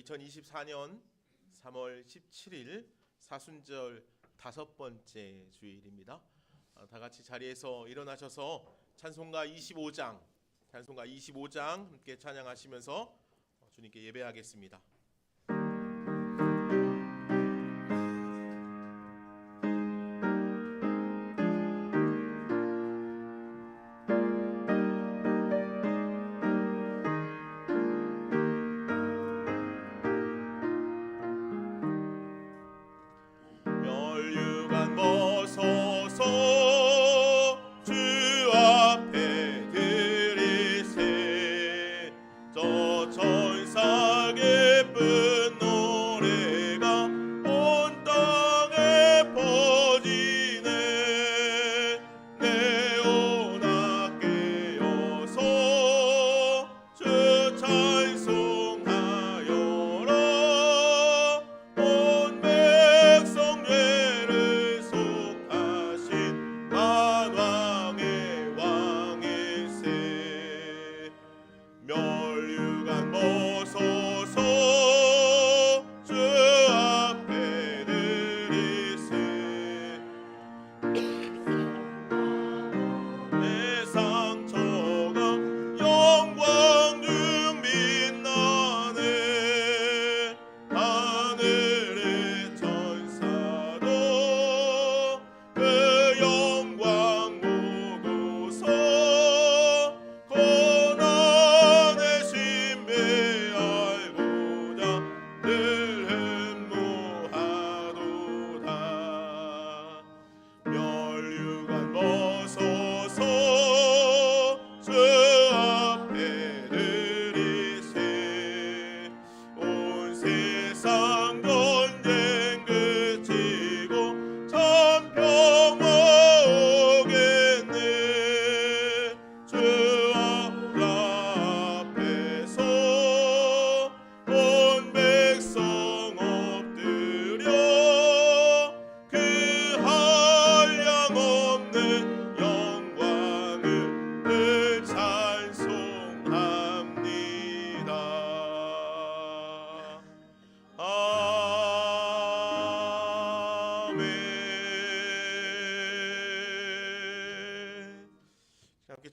2024년 3월 17일 사순절 5번째 주일입니다. 다 같이 자리에서 일어나셔서 찬송가 25장 함께 찬양하시면서 주님께 예배하겠습니다.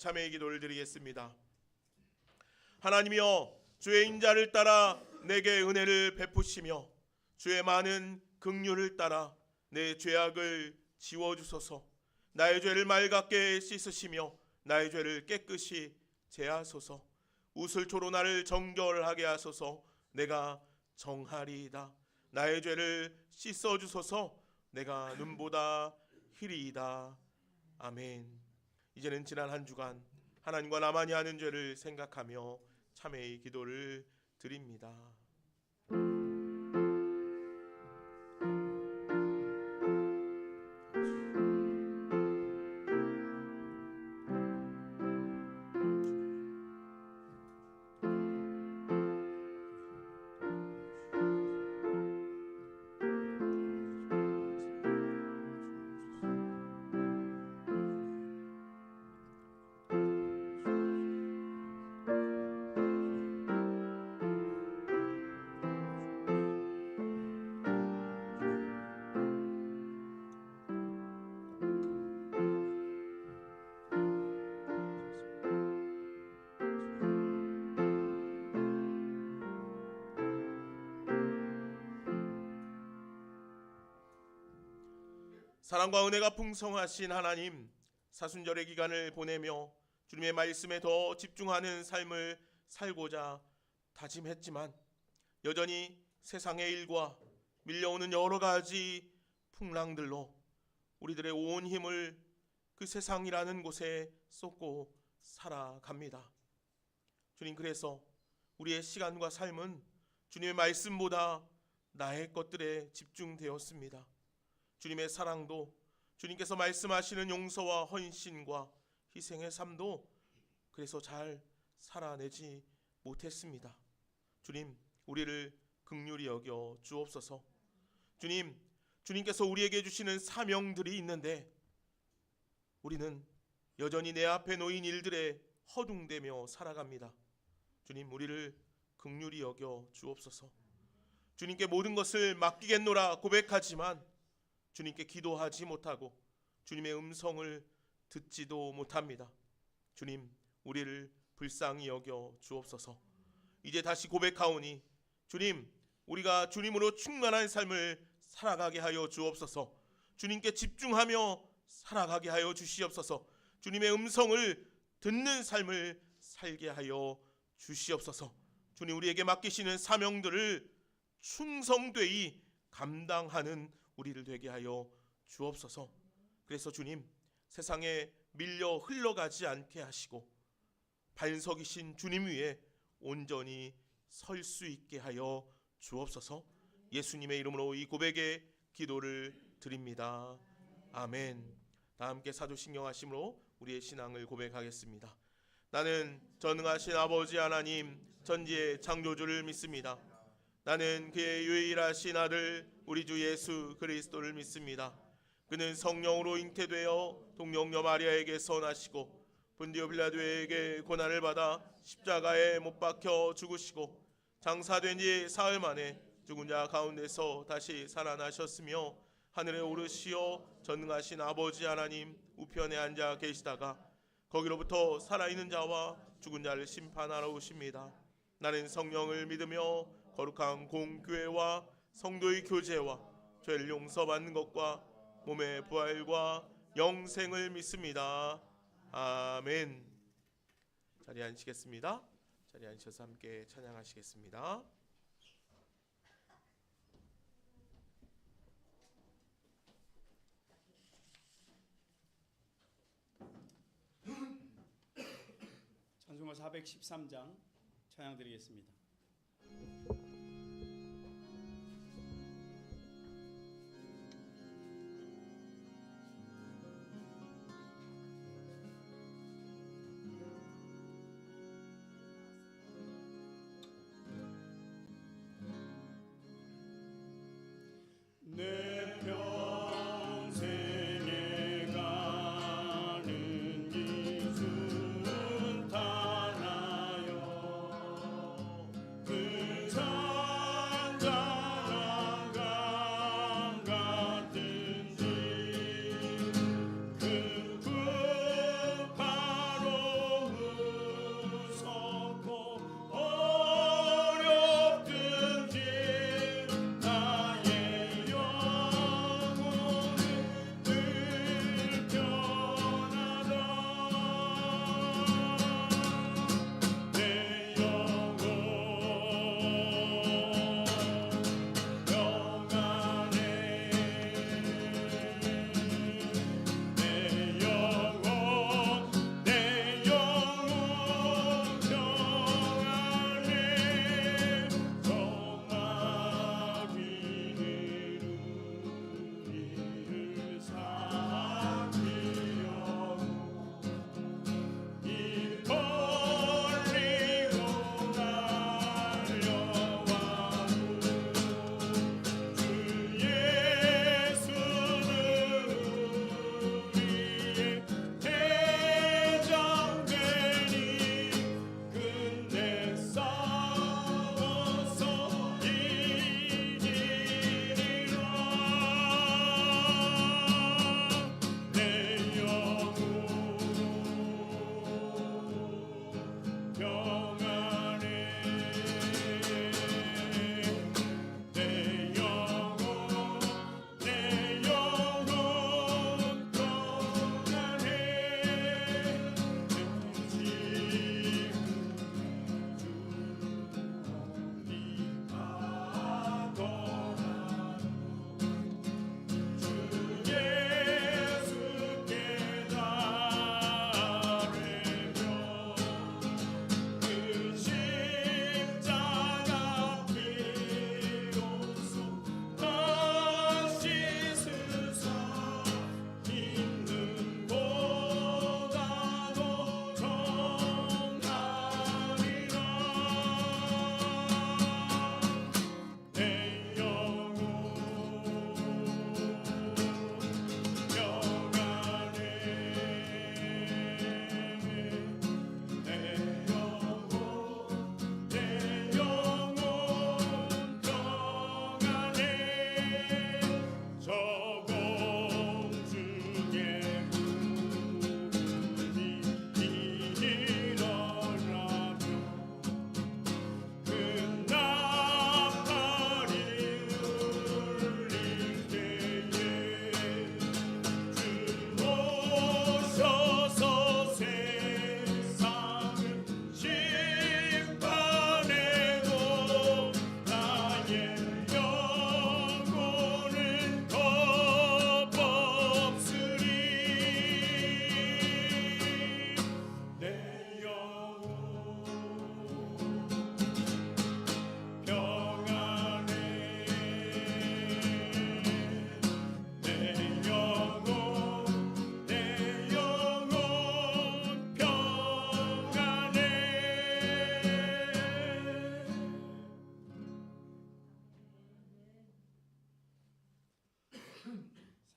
참회의 기도를 드리겠습니다. 하나님이여, 주의 인자를 따라 내게 은혜를 베푸시며 주의 많은 긍휼을 따라 내 죄악을 지워주소서. 나의 죄를 맑게 씻으시며 나의 죄를 깨끗이 제하소서. 우슬초로 나를 정결하게 하소서. 내가 정하리이다. 나의 죄를 씻어주소서. 내가 눈보다 희리이다. 아멘. 이제는 지난 한 주간 하나님과 나만이 하는 죄를 생각하며 참회의 기도를 드립니다. 사랑과 은혜가 풍성하신 하나님, 사순절의 기간을 보내며 주님의 말씀에 더 집중하는 삶을 살고자 다짐했지만 여전히 세상의 일과 밀려오는 여러 가지 풍랑들로 우리들의 온 힘을 그 세상이라는 곳에 쏟고 살아갑니다. 주님, 그래서 우리의 시간과 삶은 주님의 말씀보다 나의 것들에 집중되었습니다. 주님의 사랑도, 주님께서 말씀하시는 용서와 헌신과 희생의 삶도 그래서 잘 살아내지 못했습니다. 주님, 우리를 긍휼히 여겨 주옵소서. 주님, 주님께서 우리에게 주시는 사명들이 있는데 우리는 여전히 내 앞에 놓인 일들에 허둥대며 살아갑니다. 주님, 우리를 긍휼히 여겨 주옵소서. 주님께 모든 것을 맡기겠노라 고백하지만 주님께 기도하지 못하고 주님의 음성을 듣지도 못합니다. 주님, 우리를 불쌍히 여겨 주옵소서. 이제 다시 고백하오니 주님, 우리가 주님으로 충만한 삶을 살아가게 하여 주옵소서. 주님께 집중하며 살아가게 하여 주시옵소서. 주님의 음성을 듣는 삶을 살게 하여 주시옵소서. 주님, 우리에게 맡기시는 사명들을 충성되이 감당하는 우리를 되게 하여 주옵소서. 그래서 주님, 세상에 밀려 흘러가지 않게 하시고 반석이신 주님 위에 온전히 설 수 있게 하여 주옵소서. 예수님의 이름으로 이 고백의 기도를 드립니다. 아멘. 다 함께 사도신경 하심으로 우리의 신앙을 고백하겠습니다. 나는 전능하신 아버지 하나님 전지의 창조주를 믿습니다. 나는 그의 유일하신 아들 우리 주 예수 그리스도를 믿습니다. 그는 성령으로 잉태되어 동정녀 마리아에게서 나시고 본디오 빌라도에게 고난을 받아 십자가에 못 박혀 죽으시고 장사된 지 사흘 만에 죽은 자 가운데서 다시 살아나셨으며 하늘에 오르시어 전능하신 아버지 하나님 우편에 앉아 계시다가 거기로부터 살아있는 자와 죽은 자를 심판하러 오십니다. 나는 성령을 믿으며 거룩한 공교회와 성도의 교제와 죄를 용서받는 것과 몸의 부활과 영생을 믿습니다. 아멘. 자리에 앉으시겠습니다. 자리에 앉으셔서 함께 찬양하시겠습니다. 찬송가 413장 찬양 드리겠습니다. 내 평생에 가는 길은 다 나여 그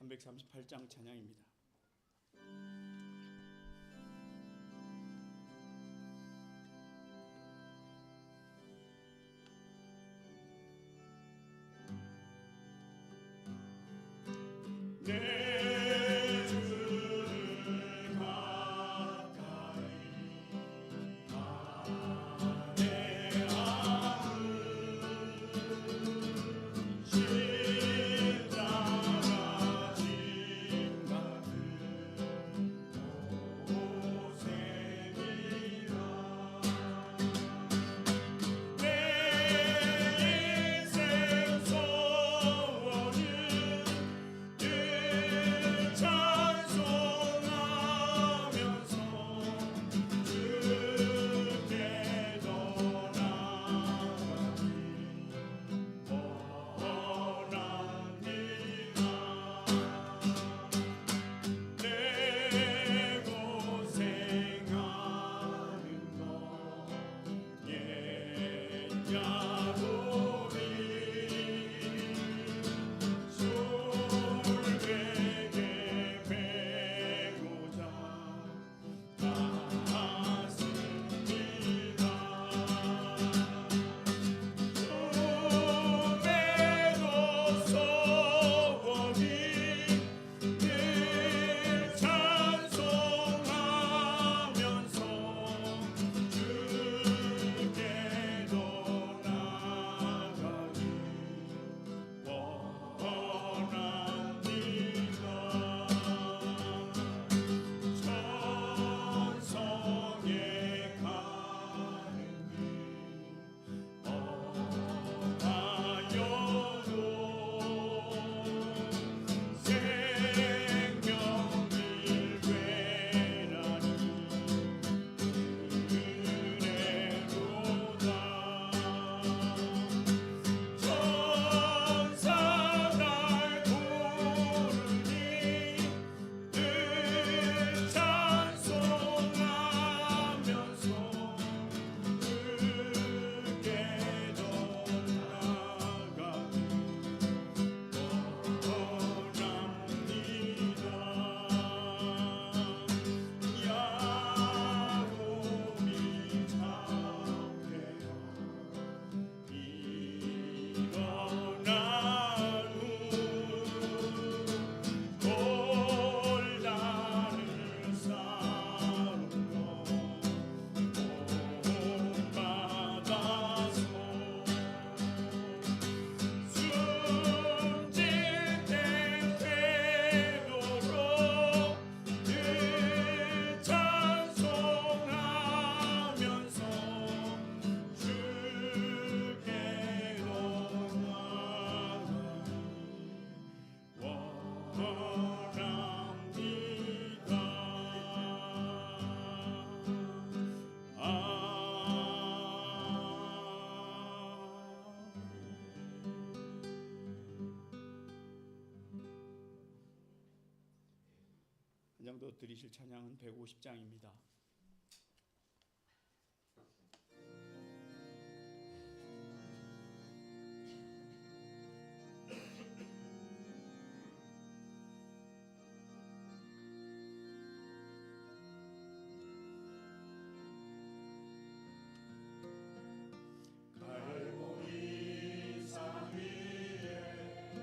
338장 찬양입니다. 내 주를 가까이 아뢰함은 십자가 짐 같은 고생이라 내 인생 소원은 늘 찬송하면서 주께 돌아가기 원합니다. 내 고생하는 것 옛야돌이 술배게 배고자 갔습니다. 꿈에도 소원이 늘 찬송하면서 주께 돌아가기 원합니다. 천성에 가는 길 어가여도 생명을 괴라니 그래도다. 천사 날 부르니 늘 찬송하면서 주께 돌아가기 원합니다. 야곱이 참되어 일어난 후 곤란을 쌓은 것 본받아서 숨짓된 태도로 늘 찬송하면서 주께 돌아가기 한 장 더 드리실 찬양은 150장입니다. 갈보리 산 위에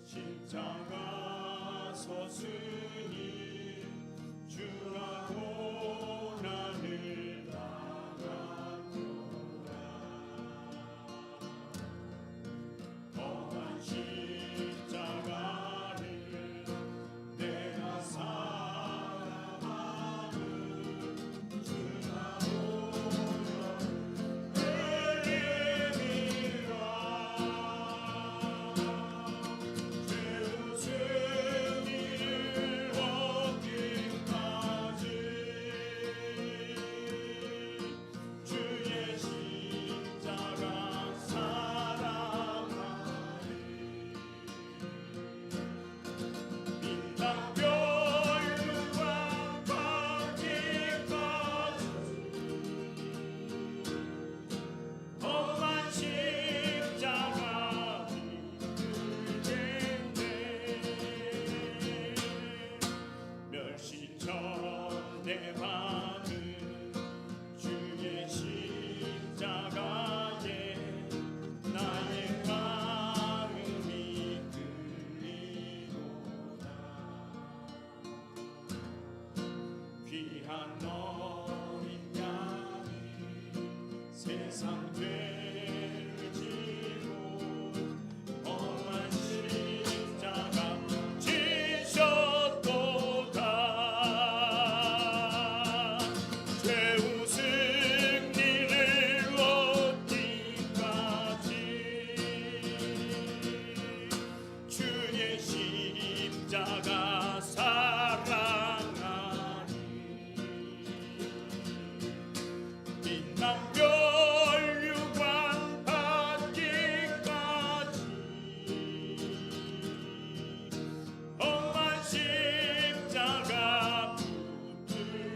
십자가 섰으니 주가 고난을 당하노라. 험한 십자가를 내가 사랑함은 주가 오려 흘림이라. 죄 웃음이를 세상 죄를 지고 험한 십자가 지셨도다. 죄우 승리를 얻기까지 주의 십자가 사랑하리. 빛남별유관 받기까지 험한 십자가 붙들겠네.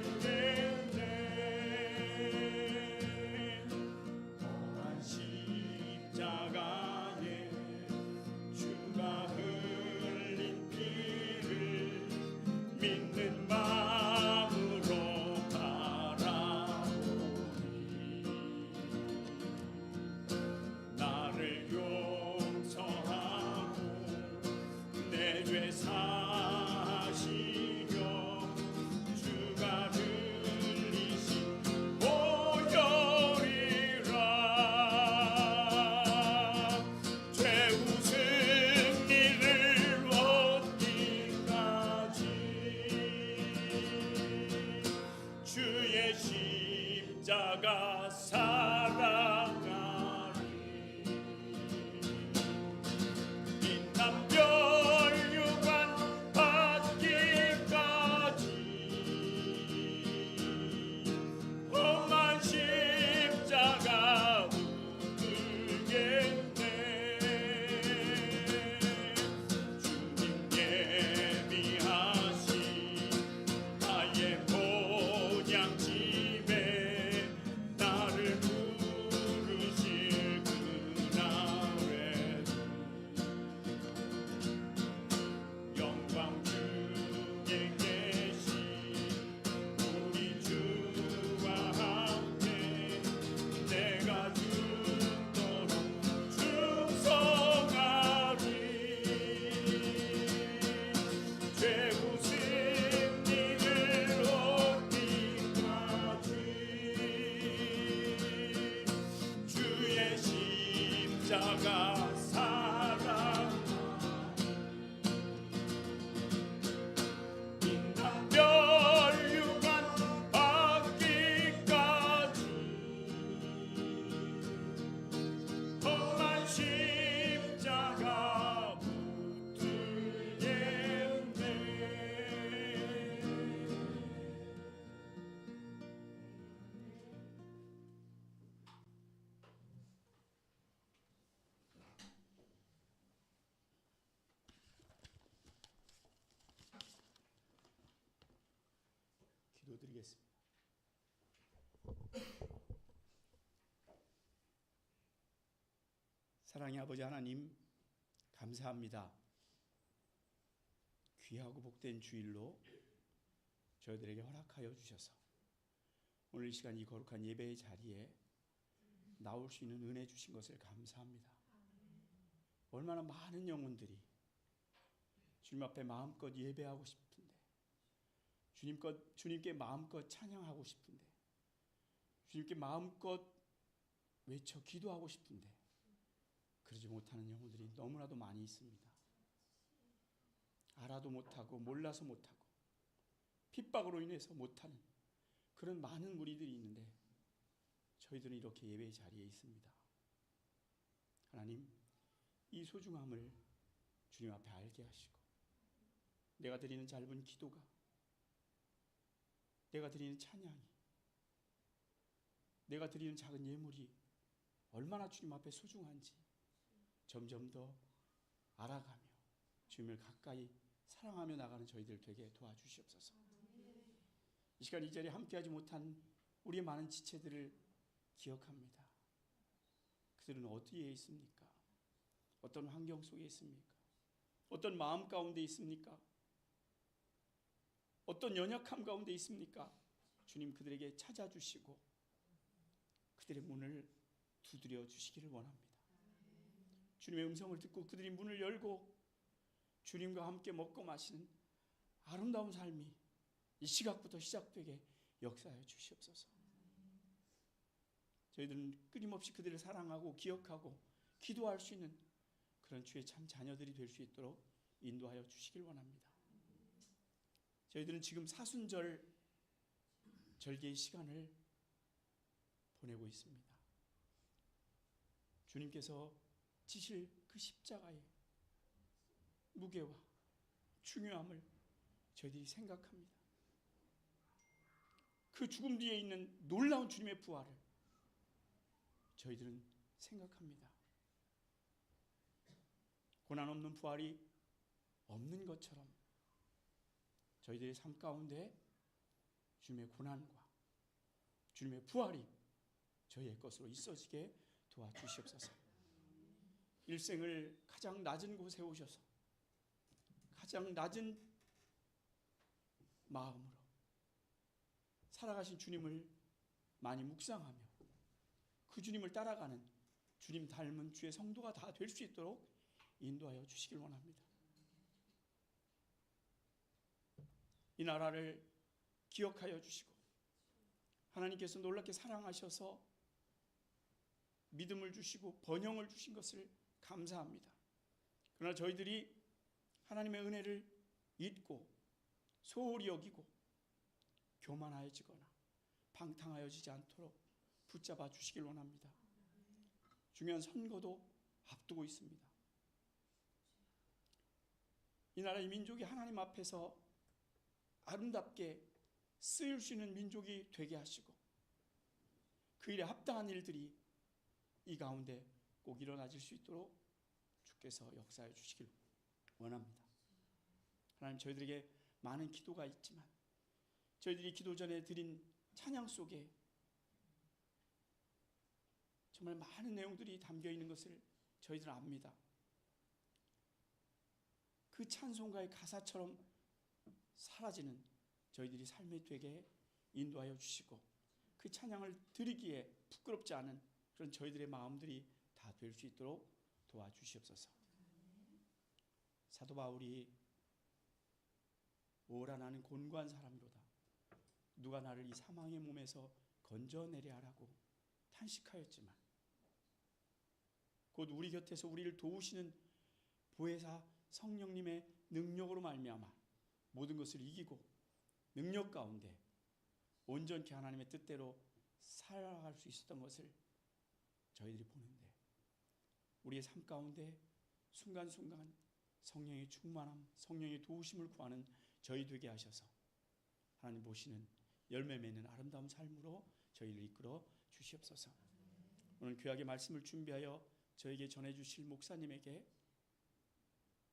험한 십자가에 주가 흘린 피를 믿는 마음으로 바라보니 나를 용서하고 내 죄 사시려 주가 흘리신 보혈이라. 죄우 승리를 얻기까지 주의 십자가 사랑하리. 빛남별유관 받기까지 험한 십자가 붙들겠네. 주님 예비하신 나의 본향집에 나를 부르실 그날에 영광 주에 계신 우리 주와 함께 내가 죽도록 충성하리. 죄우 승리를 얻기까지 주의 십자가 사랑. 빛남별유관 받기까지 험한 십자가 붙들겠네. 기도드리겠습니다. 사랑의 아버지 하나님, 감사합니다. 귀하고 복된 주일로 저희들에게 허락하여 주셔서 오늘 이 시간 이 거룩한 예배의 자리에 나올 수 있는 은혜 주신 것을 감사합니다. 얼마나 많은 영혼들이 주님 앞에 마음껏 예배하고 싶은데, 주님께 마음껏 찬양하고 싶은데, 주님께 마음껏 외쳐 기도하고 싶은데 그러지 못하는 영혼들이 너무나도 많이 있습니다. 알아도 못하고 몰라서 못하고 핍박으로 인해서 못하는 그런 많은 무리들이 있는데 저희들은 이렇게 예배의 자리에 있습니다. 하나님, 이 소중함을 주님 앞에 알게 하시고 내가 드리는 짧은 기도가, 내가 드리는 찬양이, 내가 드리는 작은 예물이 얼마나 주님 앞에 소중한지 점점 더 알아가며 주님을 가까이 사랑하며 나가는 저희들 되게 도와주시옵소서. 이 시간 이 자리에 함께하지 못한 우리의 많은 지체들을 기억합니다. 그들은 어디에 있습니까? 어떤 환경 속에 있습니까? 어떤 마음 가운데 있습니까? 어떤 연약함 가운데 있습니까? 주님, 그들에게 찾아주시고 그들의 문을 두드려 주시기를 원합니다. 주님의 음성을 듣고 그들이 문을 열고 주님과 함께 먹고 마시는 아름다운 삶이 이 시각부터 시작되게 역사하여 주시옵소서. 저희들은 끊임없이 그들을 사랑하고 기억하고 기도할 수 있는 그런 주의 참 자녀들이 될 수 있도록 인도하여 주시길 원합니다. 저희들은 지금 사순절 절개의 시간을 보내고 있습니다. 주님께서 지실 그 십자가의 무게와 중요함을 저희들이 생각합니다. 그 죽음 뒤에 있는 놀라운 주님의 부활을 저희들은 생각합니다. 고난 없는 부활이 없는 것처럼 저희들의 삶 가운데 주님의 고난과 주님의 부활이 저희의 것으로 있어지게 도와주시옵소서. 일생을 가장 낮은 곳에 오셔서 가장 낮은 마음으로 살아가신 주님을 많이 묵상하며 그 주님을 따라가는 주님 닮은 주의 성도가 다 될 수 있도록 인도하여 주시길 원합니다. 이 나라를 기억하여 주시고 하나님께서 놀랍게 사랑하셔서 믿음을 주시고 번영을 주신 것을 감사합니다. 그러나 저희들이 하나님의 은혜를 잊고 소홀히 여기고 교만하여지거나 방탕하여지지 않도록 붙잡아 주시길 원합니다. 중요한 선거도 앞두고 있습니다. 이 나라의 민족이 하나님 앞에서 아름답게 쓰일 수 있는 민족이 되게 하시고 그 일에 합당한 일들이 이 가운데 꼭 일어나질 수 있도록 주께서 역사해 주시길 원합니다. 하나님, 저희들에게 많은 기도가 있지만 저희들이 기도 전에 드린 찬양 속에 정말 많은 내용들이 담겨 있는 것을 저희들은 압니다. 그 찬송가의 가사처럼 사라지는 저희들이 삶이 되게 인도하여 주시고 그 찬양을 드리기에 부끄럽지 않은 그런 저희들의 마음들이 다 될 수 있도록 도와주시옵소서. 사도 바울이 오라 나는 곤고한 사람이로다. 누가 나를 이 사망의 몸에서 건져내려 하라고 탄식하였지만 곧 우리 곁에서 우리를 도우시는 보혜사 성령님의 능력으로 말미암아 모든 것을 이기고 능력 가운데 온전히 하나님의 뜻대로 살아갈 수 있었던 것을 저희들이 보는데 우리의 삶 가운데 순간순간 성령의 충만함, 성령의 도우심을 구하는 저희 되게 하셔서 하나님 보시는 열매 맺는 아름다운 삶으로 저희를 이끌어 주시옵소서. 오늘 귀하게 말씀을 준비하여 저에게 전해주실 목사님에게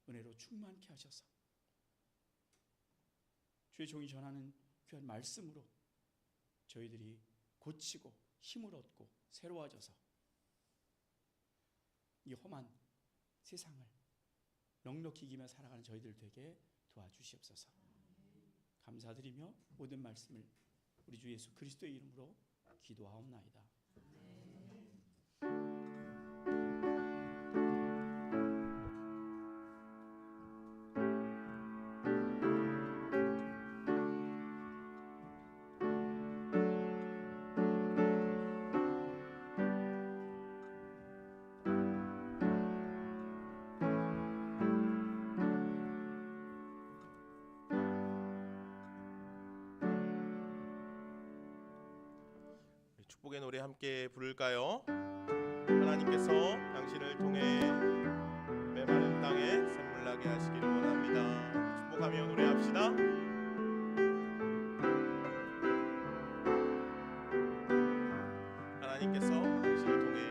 은혜로 충만케 하셔서 주의 종이 전하는 귀한 말씀으로 저희들이 고치고 힘을 얻고 새로워져서 이 험한 세상을 넉넉히 이기며 살아가는 저희들 되게 도와주시옵소서. 감사드리며 모든 말씀을 우리 주 예수 그리스도의 이름으로 기도하옵나이다. 축복의 노래 함께 부를까요? 하나님께서 당신을 통해 메마른 땅에 샘물나게 하시기를 원합니다. 축복하며 노래합시다. 하나님께서 당신을 통해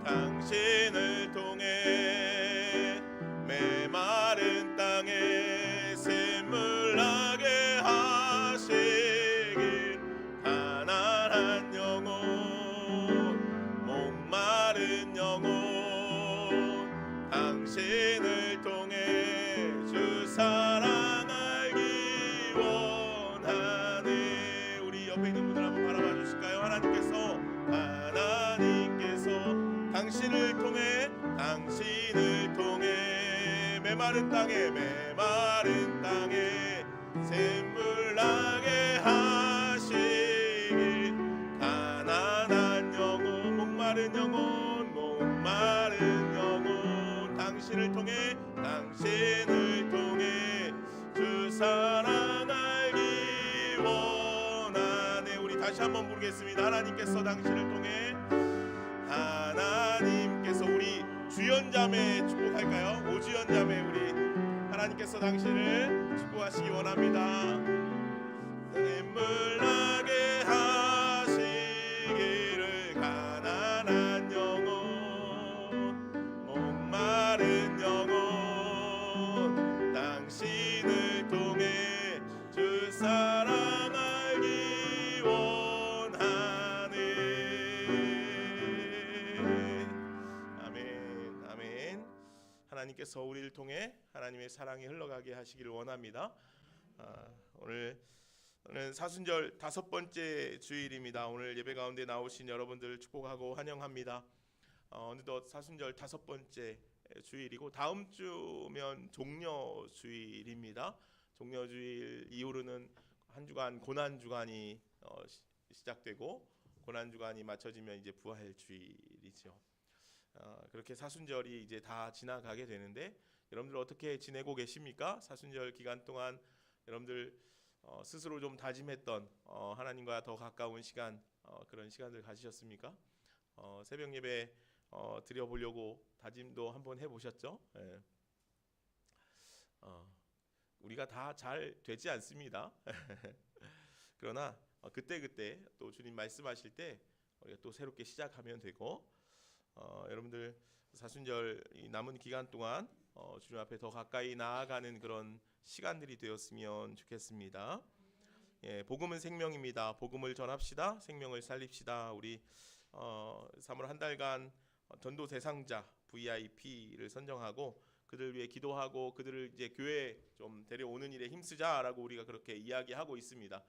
당신을 통해 메마른 땅에 샘물나게 하시길 가난한 영혼 목마른 영혼 당신을 통해 주 사랑 알기 원하네. 우리 옆에 있는 분들 한번 바라봐 주실까요? 하나님께서 당신을 통해 메마른 땅에 샘물나게 하나님께서 당신을 통해 하나님께서 우리 주연자매 축복할까요? 오주연자매 우리 하나님께서 당신을 축복하시기 원합니다. 물나게 하시기를 가난한 영혼 목마른 영혼 당신을 통해 주 사랑 알기 원하네. 아멘 아멘. 하나님께서 우리를 통해 하나님의 사랑이 흘러가게 하시기를 원합니다. 오늘은 사순절 5번째 주일입니다. 오늘 예배 가운데 나오신 여러분들 축복하고 환영합니다. 어느덧 사순절 5번째 주일이고 다음 주면 종려주일입니다. 종려주일 이후로는 한 주간 고난주간이 시작되고 고난주간이 맞춰지면 이제 부활주일이죠. 그렇게 사순절이 이제 다 지나가게 되는데 여러분들 어떻게 지내고 계십니까? 사순절 기간 동안 여러분들 스스로 좀 다짐했던 하나님과 더 가까운 시간 그런 시간들 가지셨습니까? 새벽 예배 드려보려고 다짐도 한번 해보셨죠? 예. 우리가 다 잘 되지 않습니다. 그러나 그때 또 주님 말씀하실 때 우리가 또 새롭게 시작하면 되고 여러분들 사순절 남은 기간 동안 주님 앞에 더 가까이 나아가는 그런 시간들이 되었으면 좋겠습니다. 예, 복음은 생명입니다. 복음을 전합시다. 생명을 살립시다. 우리 3월 한 달간 전도 대상자 VIP를 선정하고 그들 위해 기도하고 그들을 이제 교회에 좀 데려오는 일에 힘쓰자라고 우리가 그렇게 이야기하고 있습니다.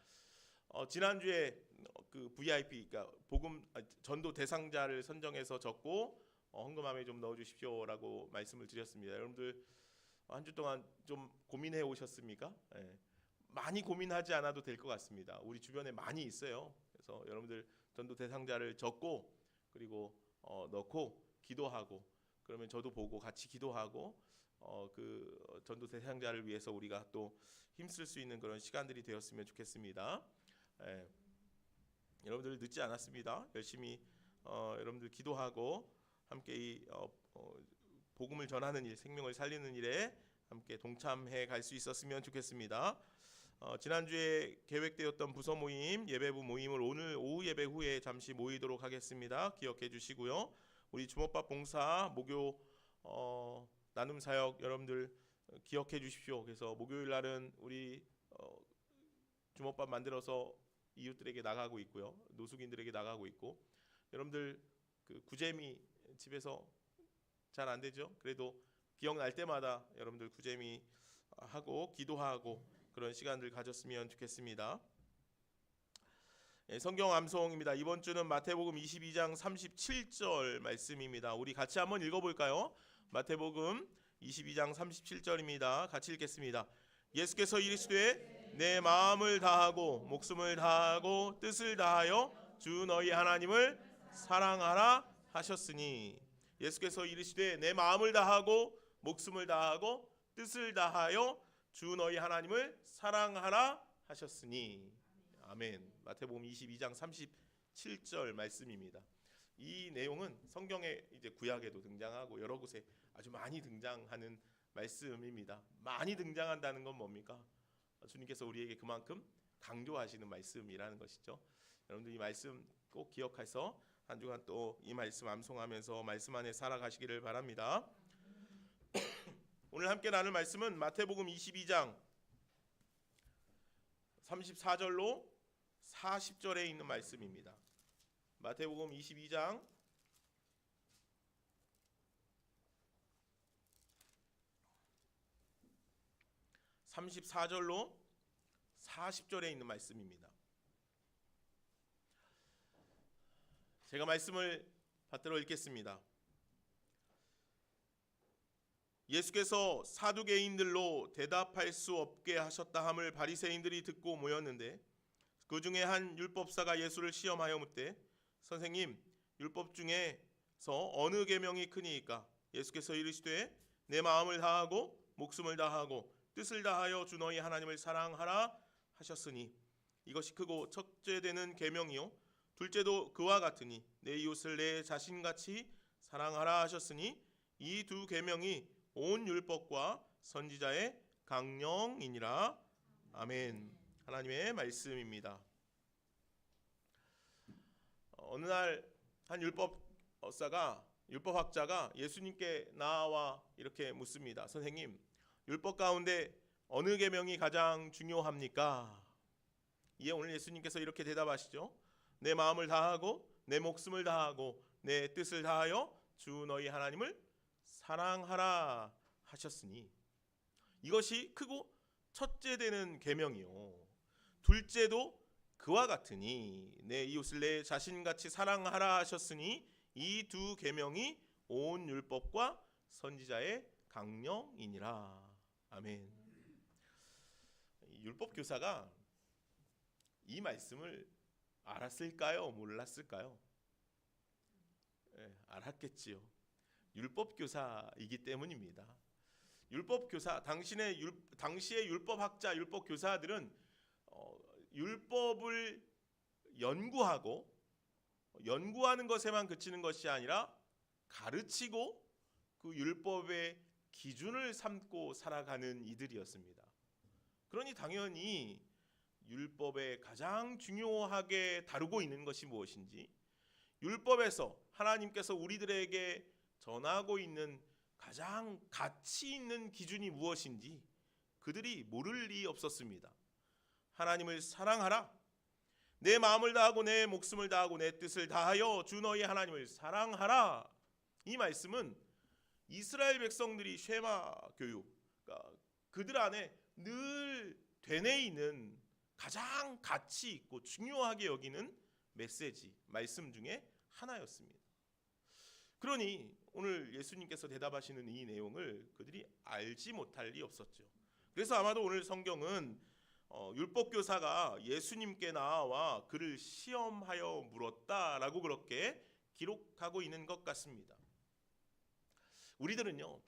지난주에 그 VIP 그러니까 복음 전도 대상자를 선정해서 적고 헌금함에 좀 넣어주십시오라고 말씀을 드렸습니다. 여러분들 한 주 동안 좀 고민해 오셨습니까? 예. 많이 고민하지 않아도 될 것 같습니다. 우리 주변에 많이 있어요. 그래서 여러분들 전도 대상자를 적고 그리고 넣고 기도하고 그러면 저도 보고 같이 기도하고 그 전도 대상자를 위해서 우리가 또 힘쓸 수 있는 그런 시간들이 되었으면 좋겠습니다. 예. 여러분들 늦지 않았습니다. 열심히 여러분들 기도하고 함께 이 복음을 전하는 일, 생명을 살리는 일에 함께 동참해 갈 수 있었으면 좋겠습니다. 지난주에 계획되었던 부서 모임, 예배부 모임을 오늘 오후 예배 후에 잠시 모이도록 하겠습니다. 기억해 주시고요. 우리 주먹밥 봉사 목요 나눔 사역 여러분들 기억해 주십시오. 그래서 목요일 날은 우리 주먹밥 만들어서 이웃들에게 나가고 있고요. 노숙인들에게 나가고 있고 여러분들 그 구제미 집에서 잘 안 되죠. 그래도 기억날 때마다 여러분들 구제미 하고 기도하고 그런 시간들 가졌으면 좋겠습니다. 예, 성경 암송입니다. 이번 주는 마태복음 22장 37절 말씀입니다. 우리 같이 한번 읽어볼까요? 마태복음 22장 37절입니다. 같이 읽겠습니다. 예수께서 이르시되 내 마음을 다하고 목숨을 다하고 뜻을 다하여 주 너희 하나님을 사랑하라 하셨으니 예수께서 이르시되 내 마음을 다하고 목숨을 다하고 뜻을 다하여 주 너희 하나님을 사랑하라 하셨으니 아멘. 마태복음 22장 37절 말씀입니다. 이 내용은 성경의 이제 구약에도 등장하고 여러 곳에 아주 많이 등장하는 말씀입니다. 많이 등장한다는 건 뭡니까? 주님께서 우리에게 그만큼 강조하시는 말씀이라는 것이죠. 여러분들 이 말씀 꼭 기억해서 한 주간 또 이 말씀 암송하면서 말씀 안에 살아가시기를 바랍니다. 오늘 함께 나눌 말씀은 마태복음 22장 34절로 40절에 있는 말씀입니다. 마태복음 22장 34절로 40절에 있는 말씀입니다. 제가 말씀을 받들어 읽겠습니다. 예수께서 사두개인들로 대답할 수 없게 하셨다 함을 바리새인들이 듣고 모였는데 그 중에 한 율법사가 예수를 시험하여 묻되 선생님 율법 중에서 어느 계명이 크니이까? 예수께서 이르시되 내 마음을 다하고 목숨을 다하고 뜻을 다하여 주 너희 하나님을 사랑하라 하셨으니 이것이 크고 첫째 되는 계명이요 둘째도 그와 같으니 내 이웃을 내 자신같이 사랑하라 하셨으니 이 두 계명이 온 율법과 선지자의 강령이니라. 아멘. 하나님의 말씀입니다. 어느 날 한 율법학자가 예수님께 나와 이렇게 묻습니다. 선생님, 율법 가운데 어느 계명이 가장 중요합니까? 이에 오늘 예수님께서 이렇게 대답하시죠. 내 마음을 다하고 내 목숨을 다하고 내 뜻을 다하여 주 너희 하나님을 사랑하라 하셨으니, 이것이 크고 첫째 되는 계명이요 둘째도 그와 같으니 내 이웃을 내 자신같이 사랑하라 하셨으니 이 두 계명이 온 율법과 선지자의 강령이니라. 아멘. 율법 교사가 이 말씀을 알았을까요? 몰랐을까요? 알았겠지요. 율법 교사이기 때문입니다. 율법 교사, 당시의 율법학자, 율법 교사들은 율법을 연구하는 것에만 그치는 것이 아니라 가르치고 그 율법의 기준을 삼고 살아가는 이들이었습니다. 그러니 당연히 율법에 가장 중요하게 다루고 있는 것이 무엇인지, 율법에서 하나님께서 우리들에게 전하고 있는 가장 가치 있는 기준이 무엇인지 그들이 모를 리 없었습니다. 하나님을 사랑하라, 내 마음을 다하고 내 목숨을 다하고 내 뜻을 다하여 주 너희 하나님을 사랑하라. 이 말씀은 이스라엘 백성들이 쉐마 교육, 그러니까 그들 안에 늘 되뇌이는 가장 가치 있고 중요하게 여기는 메시지, 말씀 중에 하나였습니다. 그러니 오늘 예수님께서 대답하시는 이 내용을 그들이 알지 못할 리 없었죠. 그래서 아마도 오늘 성경은 율법교사가 예수님께 나와 그를 시험하여 물었다라고 그렇게 기록하고 있는 것 같습니다. 우리들은요,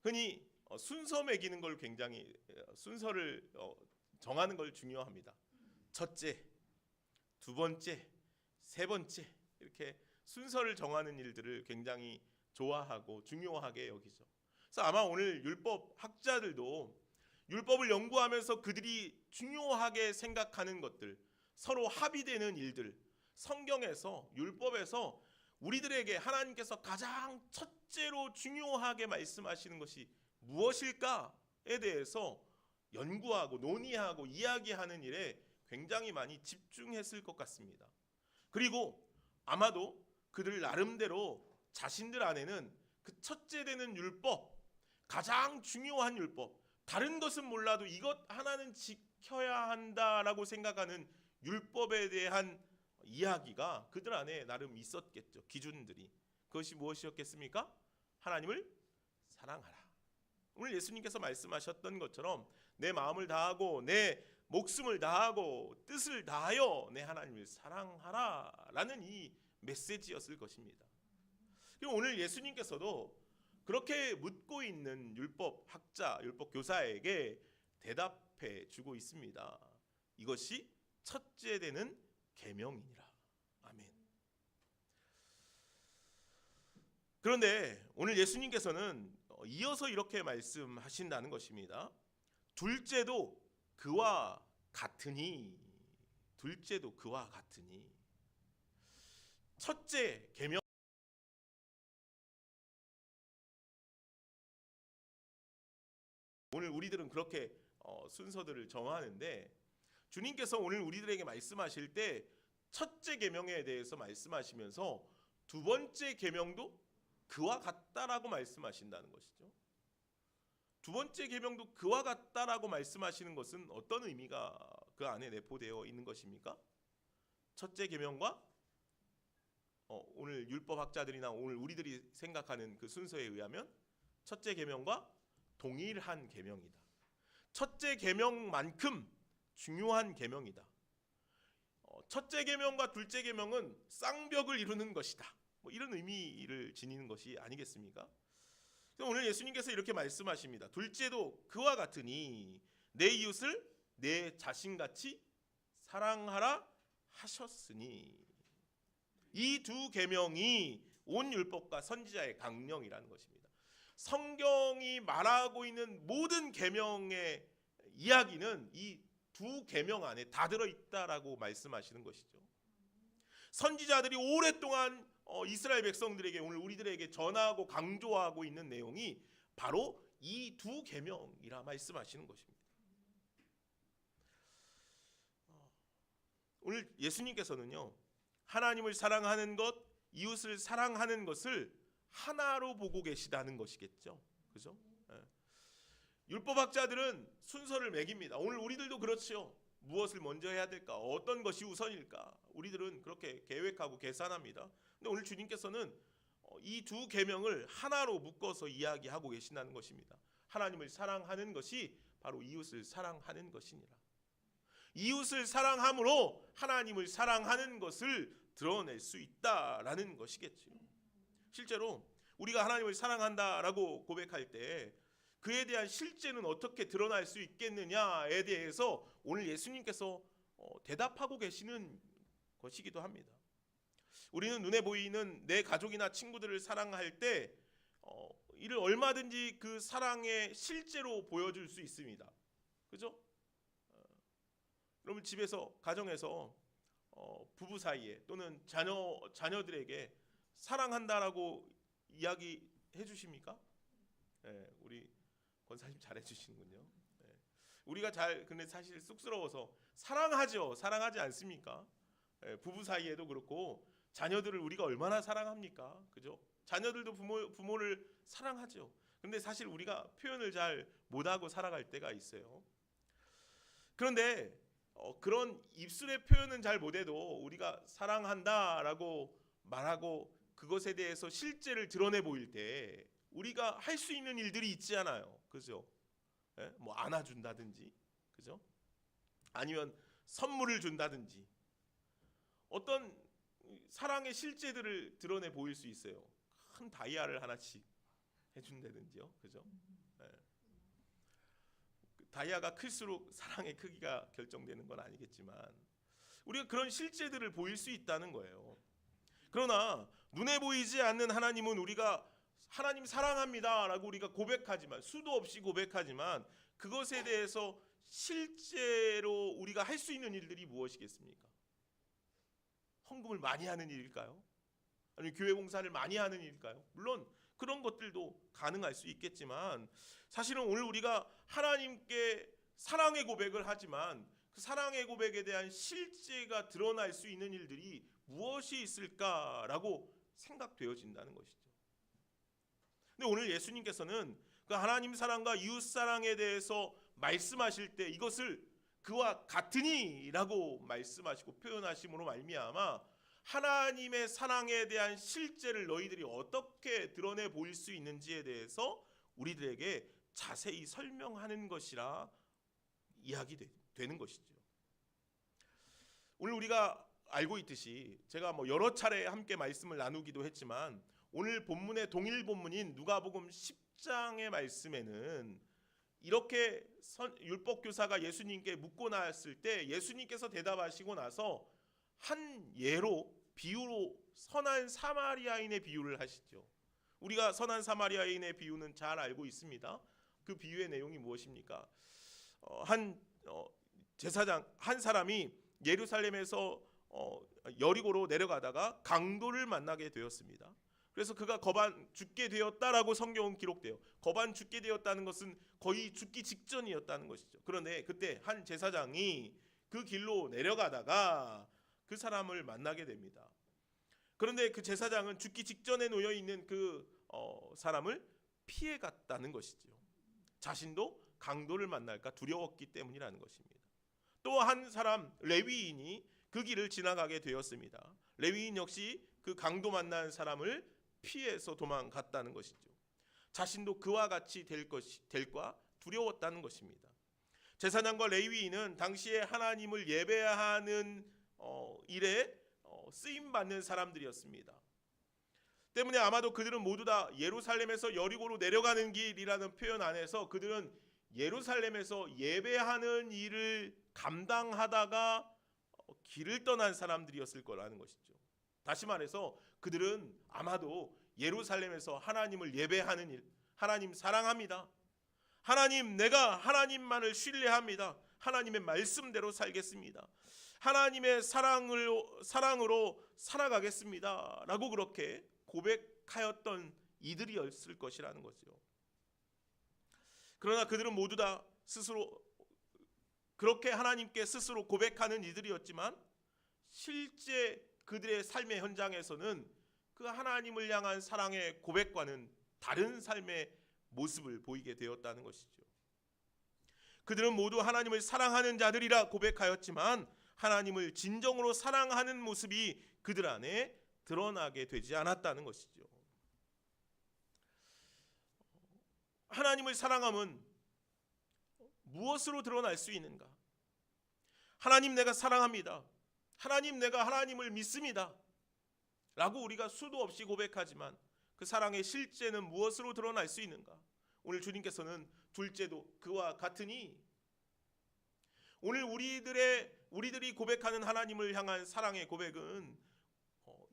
흔히 순서 매기는 걸 굉장히, 순서를 정하는 걸 중요합니다. 첫째, 두 번째, 세 번째, 이렇게 순서를 정하는 일들을 굉장히 좋아하고 중요하게 여기죠. 그래서 아마 오늘 율법 학자들도 율법을 연구하면서 그들이 중요하게 생각하는 것들, 서로 합의되는 일들, 성경에서, 율법에서 우리들에게 하나님께서 가장 첫째로 중요하게 말씀하시는 것이 무엇일까에 대해서 연구하고 논의하고 이야기하는 일에 굉장히 많이 집중했을 것 같습니다. 그리고 아마도 그들 나름대로 자신들 안에는 그 첫째 되는 율법, 가장 중요한 율법, 다른 것은 몰라도 이것 하나는 지켜야 한다라고 생각하는 율법에 대한 이야기가 그들 안에 나름 있었겠죠. 기준들이. 그것이 무엇이었겠습니까? 하나님을 사랑하라. 오늘 예수님께서 말씀하셨던 것처럼 내 마음을 다하고 내 목숨을 다하고 뜻을 다하여 내 하나님을 사랑하라 라는 이 메시지였을 것입니다. 그리고 오늘 예수님께서도 그렇게 묻고 있는 율법 학자, 율법 교사에게 대답해 주고 있습니다. 이것이 첫째 되는 계명이니라. 아멘. 그런데 오늘 예수님께서는 이어서 이렇게 말씀하신다는 것입니다. 둘째도 그와 같으니, 둘째도 그와 같으니. 첫째 계명, 오늘 우리들은 그렇게 순서들을 정하는데, 주님께서 오늘 우리들에게 말씀하실 때 첫째 계명에 대해서 말씀하시면서 두 번째 계명도 그와 같다라고 말씀하신다는 것이죠. 두 번째 계명도 그와 같다라고 말씀하시는 것은 어떤 의미가 그 안에 내포되어 있는 것입니까? 첫째 계명과 오늘 율법학자들이나 오늘 우리들이 생각하는 그 순서에 의하면 첫째 계명과 동일한 계명이다. 첫째 계명만큼 중요한 계명이다. 첫째 계명과 둘째 계명은 쌍벽을 이루는 것이다. 이런 의미를 지니는 것이 아니겠습니까? 오늘 예수님께서 이렇게 말씀하십니다. 둘째도 그와 같으니 내 이웃을 내 자신같이 사랑하라 하셨으니. 이 두 계명이 온 율법과 선지자의 강령이라는 것입니다. 성경이 말하고 있는 모든 계명의 이야기는 이 두 계명 안에 다 들어있다라고 말씀하시는 것이죠. 선지자들이 오랫동안 이스라엘 백성들에게, 오늘 우리들에게 전하고 강조하고 있는 내용이 바로 이 두 계명이라 말씀하시는 것입니다. 오늘 예수님께서는요, 하나님을 사랑하는 것, 이웃을 사랑하는 것을 하나로 보고 계시다는 것이겠죠. 그죠? 율법학자들은 순서를 매깁니다. 오늘 우리들도 그렇죠. 무엇을 먼저 해야 될까? 어떤 것이 우선일까? 우리들은 그렇게 계획하고 계산합니다. 근데 오늘 주님께서는 이 두 계명을 하나로 묶어서 이야기하고 계신다는 것입니다. 하나님을 사랑하는 것이 바로 이웃을 사랑하는 것이니라. 이웃을 사랑함으로 하나님을 사랑하는 것을 드러낼 수 있다라는 것이겠죠. 실제로 우리가 하나님을 사랑한다라고 고백할 때 그에 대한 실제는 어떻게 드러날 수 있겠느냐에 대해서 오늘 예수님께서 대답하고 계시는 것이기도 합니다. 우리는 눈에 보이는 내 가족이나 친구들을 사랑할 때 이를 얼마든지 그 사랑의 실제로 보여줄 수 있습니다. 그죠? 여러분 집에서, 가정에서 부부 사이에 또는 자녀들에게 사랑한다라고 이야기해 주십니까? 네, 우리 권사님 잘해 주시는군요. 네. 우리가 근데 사실 쑥스러워서 사랑하죠. 사랑하지 않습니까? 네, 부부 사이에도 그렇고 자녀들을 우리가 얼마나 사랑합니까? 그죠? 자녀들도 부모를 사랑하죠. 근데 사실 우리가 표현을 잘 못하고 살아갈 때가 있어요. 그런데 그런 입술의 표현은 잘 못해도 우리가 사랑한다라고 말하고 그것에 대해서 실제를 드러내 보일 때 우리가 할 수 있는 일들이 있잖아요. 그죠? 예? 뭐 안아준다든지, 그죠? 아니면 선물을 준다든지, 어떤 사랑의 실제들을 드러내 보일 수 있어요. 큰 다이아를 하나씩 해준다든지요, 그죠? 예. 다이아가 클수록 사랑의 크기가 결정되는 건 아니겠지만 우리가 그런 실제들을 보일 수 있다는 거예요. 그러나 눈에 보이지 않는 하나님은 우리가 하나님 사랑합니다라고 우리가 고백하지만, 수도 없이 고백하지만 그것에 대해서 실제로 우리가 할 수 있는 일들이 무엇이겠습니까? 헌금을 많이 하는 일일까요? 아니면 교회 봉사를 많이 하는 일일까요? 물론 그런 것들도 가능할 수 있겠지만 사실은 오늘 우리가 하나님께 사랑의 고백을 하지만 그 사랑의 고백에 대한 실제가 드러날 수 있는 일들이 무엇이 있을까라고 생각되어진다는 것이죠. 근데 오늘 예수님께서는 그 하나님 사랑과 이웃 사랑에 대해서 말씀하실 때 이것을 그와 같으니라고 말씀하시고 표현하심으로 말미암아 하나님의 사랑에 대한 실제를 너희들이 어떻게 드러내 보일 수 있는지에 대해서 우리들에게 자세히 설명하는 것이라 이야기되는 것이죠. 오늘 우리가 알고 있듯이 제가 여러 차례 함께 말씀을 나누기도 했지만 오늘 본문의 동일 본문인 누가복음 10장의 말씀에는 이렇게 율법 교사가 예수님께 묻고 나왔을 때 예수님께서 대답하시고 나서 한 예로 비유로 선한 사마리아인의 비유를 하시죠. 우리가 선한 사마리아인의 비유는 잘 알고 있습니다. 그 비유의 내용이 무엇입니까? 한 제사장 한 사람이 예루살렘에서 여리고로 내려가다가 강도를 만나게 되었습니다. 그래서 그가 거반 죽게 되었다라고 성경은 기록돼요. 거반 죽게 되었다는 것은 거의 죽기 직전이었다는 것이죠. 그런데 그때 한 제사장이 그 길로 내려가다가 그 사람을 만나게 됩니다. 그런데 그 제사장은 죽기 직전에 놓여 있는 그 사람을 피해 갔다는 것이죠. 자신도 강도를 만날까 두려웠기 때문이라는 것입니다. 또 한 사람 레위인이 그 길을 지나가게 되었습니다. 레위인 역시 그 강도 만난 사람을 피해서 도망갔다는 것이죠. 자신도 그와 같이 될까 두려웠다는 것입니다. 제사장과 레위인은 당시에 하나님을 예배하는 일에 쓰임 받는 사람들이었습니다. 때문에 아마도 그들은 모두 다 예루살렘에서 여리고로 내려가는 길이라는 표현 안에서 그들은 예루살렘에서 예배하는 일을 감당하다가 길을 떠난 사람들이었을 거라는 것이죠. 다시 말해서 그들은 아마도 예루살렘에서 하나님을 예배하는 일, 하나님 사랑합니다. 하나님, 내가 하나님만을 신뢰합니다. 하나님의 말씀대로 살겠습니다. 하나님의 사랑으로 살아가겠습니다. 라고 그렇게 고백하였던 이들이었을 것이라는 거죠. 그러나 그들은 모두 다 스스로 그렇게 하나님께 스스로 고백하는 이들이었지만 실제 그들의 삶의 현장에서는 그 하나님을 향한 사랑의 고백과는 다른 삶의 모습을 보이게 되었다는 것이죠. 그들은 모두 하나님을 사랑하는 자들이라 고백하였지만 하나님을 진정으로 사랑하는 모습이 그들 안에 드러나게 되지 않았다는 것이죠. 하나님을 사랑함은 무엇으로 드러날 수 있는가? 하나님, 내가 사랑합니다. 하나님, 내가 하나님을 믿습니다. 라고 우리가 수도 없이 고백하지만 그 사랑의 실제는 무엇으로 드러날 수 있는가? 오늘 주님께서는 둘째도 그와 같으니 오늘 우리들이 고백하는 하나님을 향한 사랑의 고백은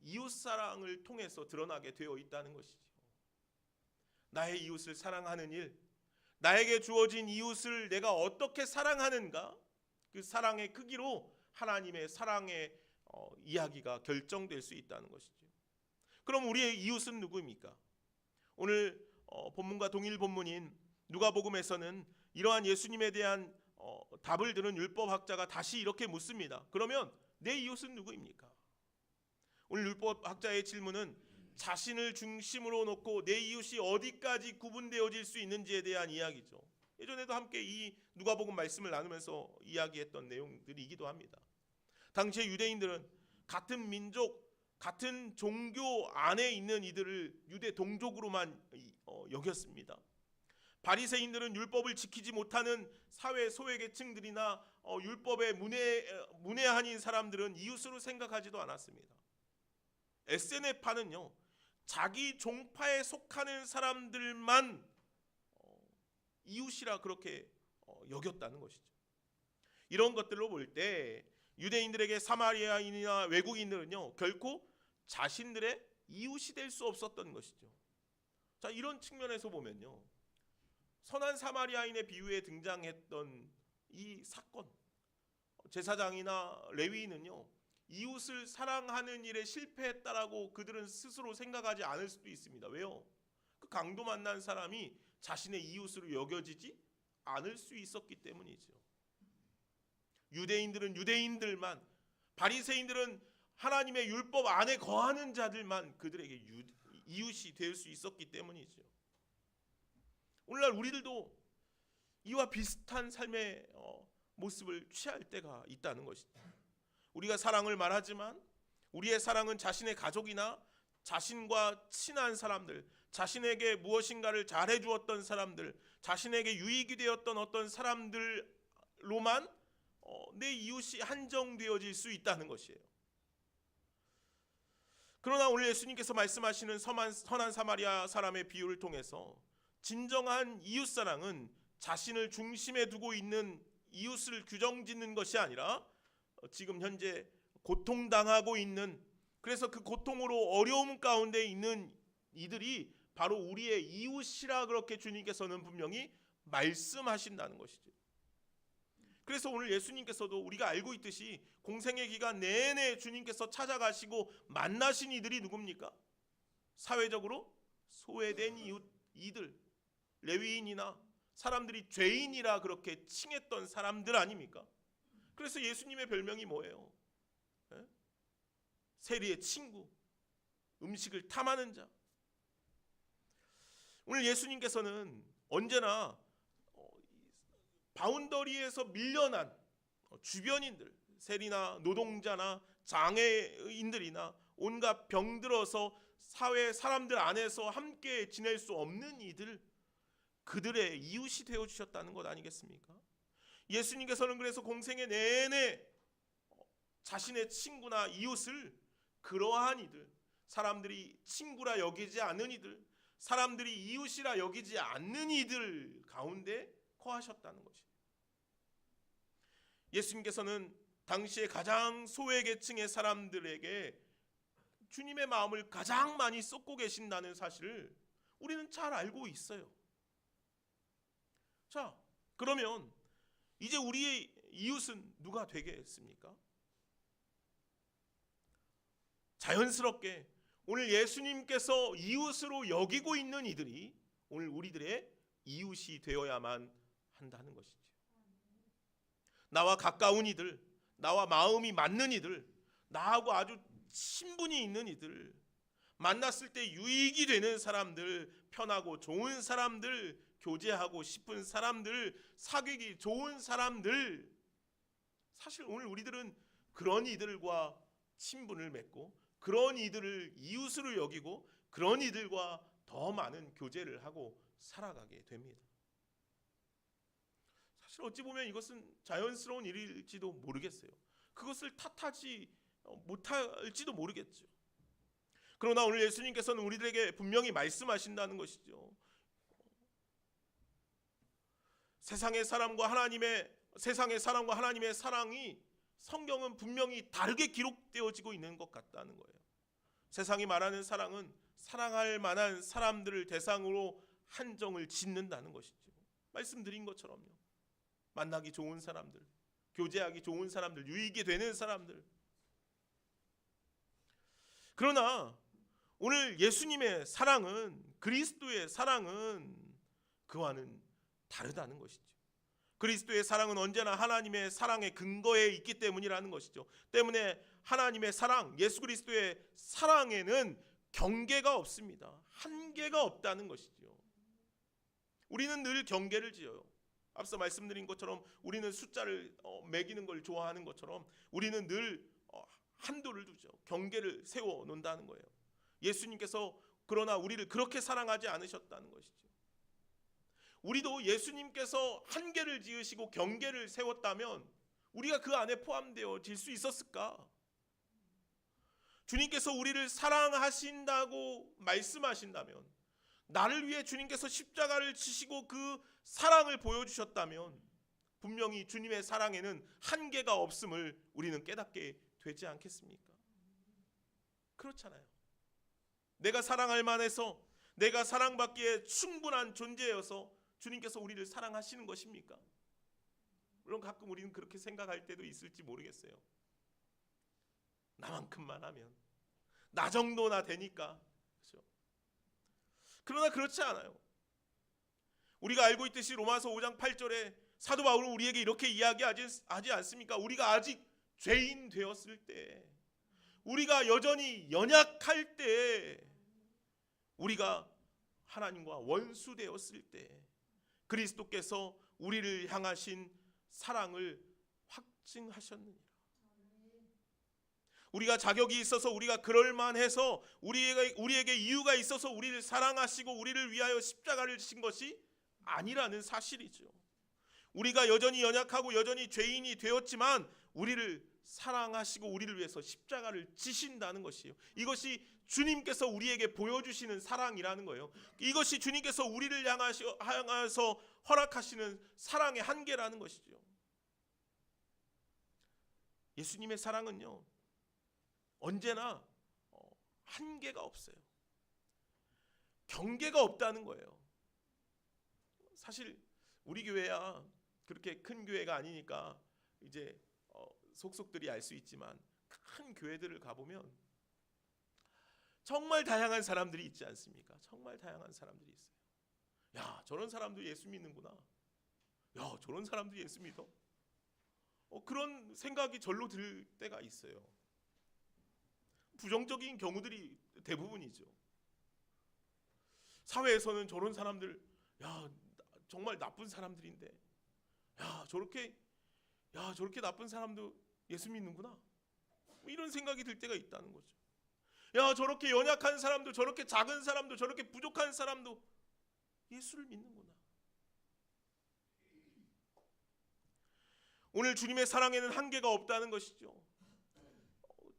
이웃사랑을 통해서 드러나게 되어 있다는 것이죠. 나의 이웃을 사랑하는 일, 나에게 주어진 이웃을 내가 어떻게 사랑하는가, 그 사랑의 크기로 하나님의 사랑의 이야기가 결정될 수 있다는 것이죠. 그럼 우리의 이웃은 누구입니까? 오늘 본문과 동일 본문인 누가복음에서는 이러한 예수님에 대한 답을 들은 율법학자가 다시 이렇게 묻습니다. 그러면 내 이웃은 누구입니까? 오늘 율법학자의 질문은 자신을 중심으로 놓고 내 이웃이 어디까지 구분되어질 수 있는지에 대한 이야기죠. 예전에도 함께 이 누가복음 말씀을 나누면서 이야기했던 내용들이기도 합니다. 당시의 유대인들은 같은 민족, 같은 종교 안에 있는 이들을 유대 동족으로만 여겼습니다. 바리새인들은 율법을 지키지 못하는 사회 소외계층들이나 율법에 문외한인 사람들은 이웃으로 생각하지도 않았습니다. 에세네파는요, 자기 종파에 속하는 사람들만 이웃이라 그렇게 여겼다는 것이죠. 이런 것들로 볼 때 유대인들에게 사마리아인이나 외국인들은요 결코 자신들의 이웃이 될 수 없었던 것이죠. 자, 이런 측면에서 보면요, 선한 사마리아인의 비유에 등장했던 이 사건, 제사장이나 레위인은요 이웃을 사랑하는 일에 실패했다라고 그들은 스스로 생각하지 않을 수도 있습니다. 왜요? 그 강도 만난 사람이 자신의 이웃으로 여겨지지 않을 수 있었기 때문이죠. 유대인들은 유대인들만, 바리새인들은 하나님의 율법 안에 거하는 자들만 그들에게 이웃이 될 수 있었기 때문이죠. 오늘날 우리들도 이와 비슷한 삶의 모습을 취할 때가 있다는 것이죠. 우리가 사랑을 말하지만 우리의 사랑은 자신의 가족이나 자신과 친한 사람들, 자신에게 무엇인가를 잘해 주었던 사람들, 자신에게 유익이 되었던 어떤 사람들로만 내 이웃이 한정되어질 수 있다는 것이에요. 그러나 오늘 예수님께서 말씀하시는 선한 사마리아 사람의 비유를 통해서 진정한 이웃사랑은 자신을 중심에 두고 있는 이웃을 규정짓는 것이 아니라 지금 현재 고통당하고 있는, 그래서 그 고통으로 어려움 가운데 있는 이들이 바로 우리의 이웃이라 그렇게 주님께서는 분명히 말씀하신다는 것이죠. 그래서 오늘 예수님께서도 우리가 알고 있듯이 공생의 기간 내내 주님께서 찾아가시고 만나신 이들이 누굽니까? 사회적으로 소외된 이들, 레위인이나 사람들이 죄인이라 그렇게 칭했던 사람들 아닙니까? 그래서 예수님의 별명이 뭐예요? 세리의 친구, 음식을 탐하는 자. 오늘 예수님께서는 언제나 바운더리에서 밀려난 주변인들, 세리나 노동자나 장애인들이나 온갖 병들어서 사회 사람들 안에서 함께 지낼 수 없는 이들, 그들의 이웃이 되어주셨다는 것 아니겠습니까? 예수님께서는 그래서 공생의 내내 자신의 친구나 이웃을 그러한 이들, 사람들이 친구라 여기지 않는 이들, 사람들이 이웃이라 여기지 않는 이들 가운데 거하셨다는 것이에요. 예수님께서는 당시에 가장 소외계층의 사람들에게 주님의 마음을 가장 많이 쏟고 계신다는 사실을 우리는 잘 알고 있어요. 자, 그러면 이제 우리의 이웃은 누가 되겠습니까? 자연스럽게 오늘 예수님께서 이웃으로 여기고 있는 이들이 오늘 우리들의 이웃이 되어야만 한다는 것이죠. 나와 가까운 이들, 나와 마음이 맞는 이들, 나하고 아주 친분이 있는 이들, 만났을 때 유익이 되는 사람들, 편하고 좋은 사람들, 교제하고 싶은 사람들, 사귀기 좋은 사람들, 사실 오늘 우리들은 그런 이들과 친분을 맺고 그런 이들을 이웃으로 여기고 그런 이들과 더 많은 교제를 하고 살아가게 됩니다. 사실 어찌 보면 이것은 자연스러운 일일지도 모르겠어요. 그것을 탓하지 못할지도 모르겠죠. 그러나 오늘 예수님께서는 우리들에게 분명히 말씀하신다는 것이죠. 세상의 사람과 하나님의 사랑이 성경은 분명히 다르게 기록되어지고 있는 것 같다는 거예요. 세상이 말하는 사랑은 사랑할 만한 사람들을 대상으로 한정을 짓는다는 것이죠. 말씀드린 것처럼요. 만나기 좋은 사람들, 교제하기 좋은 사람들, 유익이 되는 사람들. 그러나 오늘 예수님의 사랑은, 그리스도의 사랑은 그와는 다르다는 것이죠. 그리스도의 사랑은 언제나 하나님의 사랑의 근거에 있기 때문이라는 것이죠. 때문에 하나님의 사랑, 예수 그리스도의 사랑에는 경계가 없습니다. 한계가 없다는 것이죠. 우리는 늘 경계를 지어요. 앞서 말씀드린 것처럼 우리는 숫자를 매기는 걸 좋아하는 것처럼 우리는 늘 한도를 두죠. 경계를 세워 놓는다는 거예요. 예수님께서 그러나 우리를 그렇게 사랑하지 않으셨다는 것이죠. 우리도 예수님께서 한계를 지으시고 경계를 세웠다면 우리가 그 안에 포함되어질 수 있었을까? 주님께서 우리를 사랑하신다고 말씀하신다면, 나를 위해 주님께서 십자가를 지시고 그 사랑을 보여주셨다면 분명히 주님의 사랑에는 한계가 없음을 우리는 깨닫게 되지 않겠습니까? 그렇잖아요. 내가 사랑할 만해서, 내가 사랑받기에 충분한 존재여서 주님께서 우리를 사랑하시는 것입니까? 물론 가끔 우리는 그렇게 생각할 때도 있을지 모르겠어요. 나만큼만 하면, 나 정도나 되니까. 그렇죠? 그러나 그렇지 않아요. 우리가 알고 있듯이 로마서 5장 8절에 사도 바울은 우리에게 이렇게 이야기하지 않습니까? 우리가 아직 죄인 되었을 때, 우리가 여전히 연약할 때, 우리가 하나님과 원수 되었을 때 그리스도께서 우리를 향하신 사랑을 확증하셨느니라. 우리가 자격이 있어서, 우리가 그럴만해서, 우리에게 이유가 있어서 우리를 사랑하시고 우리를 위하여 십자가를 지신 것이 아니라는 사실이죠. 우리가 여전히 연약하고 여전히 죄인이 되었지만 우리를 사랑하시고 우리를 위해서 십자가를 지신다는 것이에요. 이것이 주님께서 우리에게 보여주시는 사랑이라는 거예요. 이것이 주님께서 우리를 향해서 허락하시는 사랑의 한계라는 것이죠. 예수님의 사랑은요, 언제나 한계가 없어요. 경계가 없다는 거예요. 사실 우리 교회야 그렇게 큰 교회가 아니니까 이제 속속들이 알 수 있지만 큰 교회들을 가보면 정말 다양한 사람들이 있지 않습니까? 정말 다양한 사람들이 있어요. 야, 저런 사람도 예수 믿는구나. 야, 저런 사람도 예수 믿어. 그런 생각이 절로 들 때가 있어요. 부정적인 경우들이 대부분이죠. 사회에서는 저런 사람들, 야, 정말 나쁜 사람들인데, 저렇게 나쁜 사람도 예수 믿는구나. 이런 생각이 들 때가 있다는 거죠. 야, 저렇게 연약한 사람도, 저렇게 작은 사람도, 저렇게 부족한 사람도 예수를 믿는구나. 오늘 주님의 사랑에는 한계가 없다는 것이죠.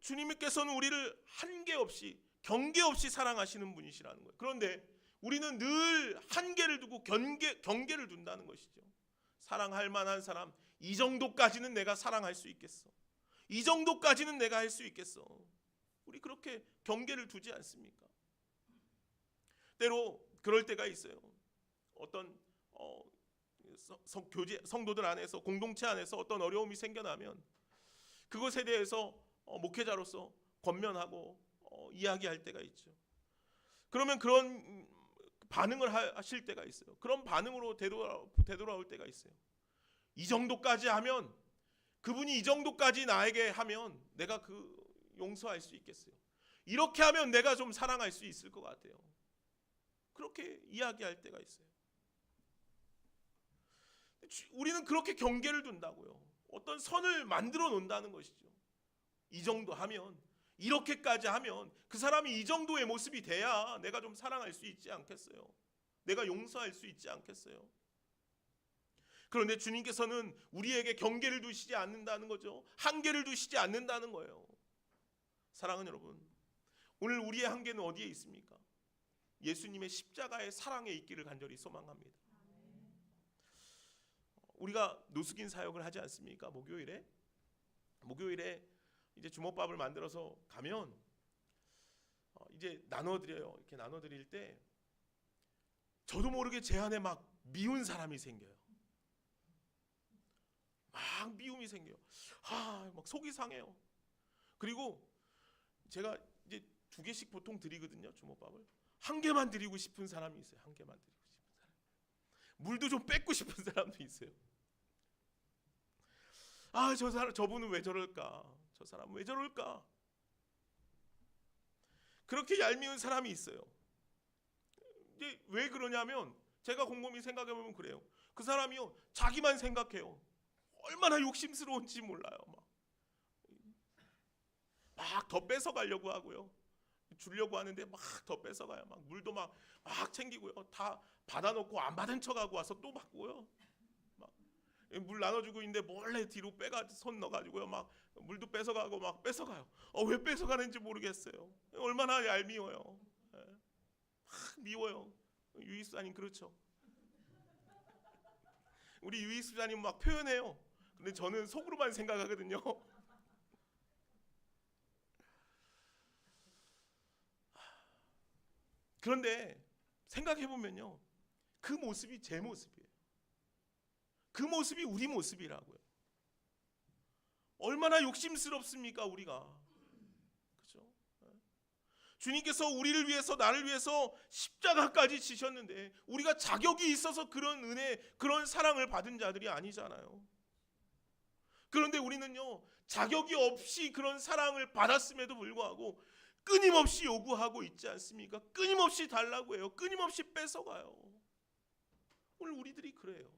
주님께서는 우리를 한계 없이, 경계 없이 사랑하시는 분이시라는 거예요. 그런데 우리는 늘 한계를 두고 경계를 둔다는 것이죠. 사랑할 만한 사람, 이 정도까지는 내가 사랑할 수 있겠어. 이 정도까지는 내가 할 수 있겠어. 우리 그렇게 경계를 두지 않습니까? 때로 그럴 때가 있어요. 어떤 성도들 안에서, 공동체 안에서 어떤 어려움이 생겨나면 그것에 대해서 목회자로서 권면하고 이야기할 때가 있죠. 그러면 그런 반응을 하실 때가 있어요. 그런 반응으로 되돌아올 때가 있어요. 이 정도까지 하면, 그분이 이 정도까지 나에게 하면 내가 용서할 수 있겠어요. 이렇게 하면 내가 좀 사랑할 수 있을 것 같아요. 그렇게 이야기할 때가 있어요. 우리는 그렇게 경계를 둔다고요. 어떤 선을 만들어 놓는다는 것이죠. 이 정도 하면, 이렇게까지 하면, 그 사람이 이 정도의 모습이 돼야 내가 좀 사랑할 수 있지 않겠어요? 내가 용서할 수 있지 않겠어요? 그런데 주님께서는 우리에게 경계를 두시지 않는다는 거죠. 한계를 두시지 않는다는 거예요. 사랑하는 여러분, 오늘 우리의 한계는 어디에 있습니까? 예수님의 십자가의 사랑에 있기를 간절히 소망합니다. 우리가 노숙인 사역을 하지 않습니까? 목요일에 이제 주먹밥을 만들어서 가면 이제 나눠드려요. 이렇게 나눠드릴 때 저도 모르게 제 안에 막 미운 사람이 생겨요. 막 미움이 생겨요. 막 속이 상해요. 그리고 제가 이제 2개씩 보통 드리거든요. 주먹밥을. 1개만 드리고 싶은 사람이 있어요. 1개만 드리고 싶은 사람. 물도 좀 뺏고 싶은 사람도 있어요. 저분은 왜 저럴까? 저 사람은 왜 저럴까? 그렇게 얄미운 사람이 있어요. 이제 왜 그러냐면 제가 곰곰이 생각해 보면 그래요. 그 사람이요, 자기만 생각해요. 얼마나 욕심스러운지 몰라요. 막 더 뺏어 가려고 하고요. 주려고 하는데 막 더 뺏어 가요. 막 물도 막 챙기고요. 다 받아놓고 안 받은 척하고 와서 또 받고요. 막 물 나눠주고 있는데 몰래 뒤로 손 넣어가지고요. 막 물도 뺏어가고 막 뺏어가요. 왜 뺏어가는지 모르겠어요. 얼마나 얄미워요. 막 미워요. 유익수사님 그렇죠. 우리 유익수사님 막 표현해요. 근데 저는 속으로만 생각하거든요. 그런데 생각해보면요, 그 모습이 제 모습이에요. 그 모습이 우리 모습이라고요. 얼마나 욕심스럽습니까, 우리가. 그렇죠? 주님께서 우리를 위해서, 나를 위해서 십자가까지 지셨는데 우리가 자격이 있어서 그런 은혜, 그런 사랑을 받은 자들이 아니잖아요. 그런데 우리는요, 자격이 없이 그런 사랑을 받았음에도 불구하고 끊임없이 요구하고 있지 않습니까? 끊임없이 달라고 해요. 끊임없이 뺏어가요. 오늘 우리들이 그래요.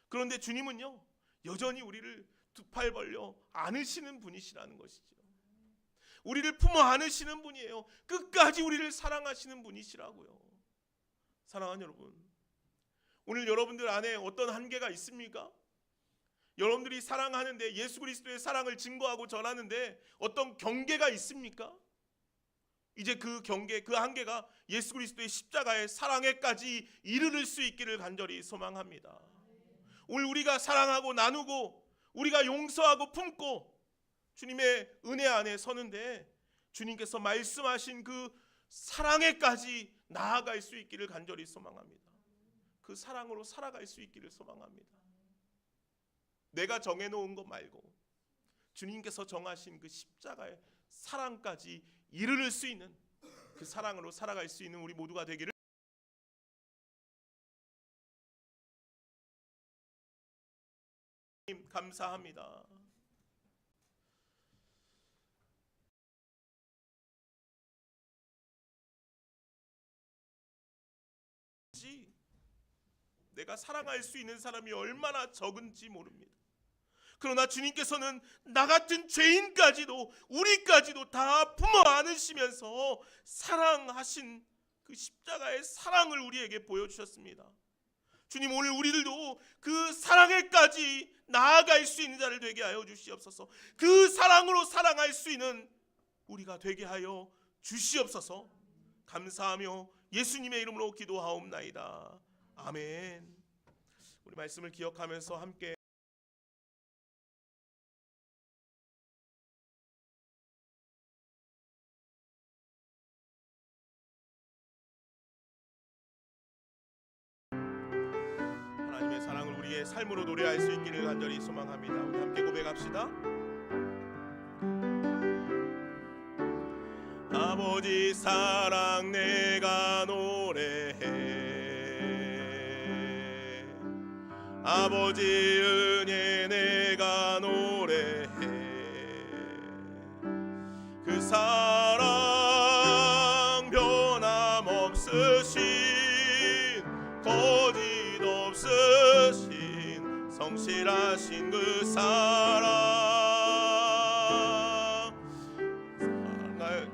그런데 주님은요, 여전히 우리를 두 팔 벌려 안으시는 분이시라는 것이죠. 우리를 품어 안으시는 분이에요. 끝까지 우리를 사랑하시는 분이시라고요. 사랑하는 여러분, 오늘 여러분들 안에 어떤 한계가 있습니까? 여러분들이 사랑하는데, 예수 그리스도의 사랑을 증거하고 전하는데 어떤 경계가 있습니까? 이제 그 경계, 그 한계가 예수 그리스도의 십자가의 사랑에까지 이르를 수 있기를 간절히 소망합니다. 오늘 우리가 사랑하고 나누고 우리가 용서하고 품고 주님의 은혜 안에 서는데 주님께서 말씀하신 그 사랑에까지 나아갈 수 있기를 간절히 소망합니다. 그 사랑으로 살아갈 수 있기를 소망합니다. 내가 정해놓은 것 말고 주님께서 정하신 그 십자가의 사랑까지 이르를 수 있는, 그 사랑으로 살아갈 수 있는 우리 모두가 되기를 감사합니다. 내가 사랑할 수 있는 사람이 얼마나 적은지 모릅니다. 그러나 주님께서는 나 같은 죄인까지도, 우리까지도 다 품어 안으시면서 사랑하신 그 십자가의 사랑을 우리에게 보여주셨습니다. 주님, 오늘 우리들도 그 사랑에까지 나아갈 수 있는 자를 되게 하여 주시옵소서. 그 사랑으로 사랑할 수 있는 우리가 되게 하여 주시옵소서. 감사하며 예수님의 이름으로 기도하옵나이다. 아멘. 우리 말씀을 기억하면서 함께 하나님의 사랑을 우리의 삶으로 노래할 수 있기를 간절히 소망합니다. 우리 함께 고백합시다. 아버지 사랑 내가 노래해, 아버지 은혜 내가 노래해. 그 사랑 변함없으신, 거짓 없으신, 성실하신 그 사랑, 날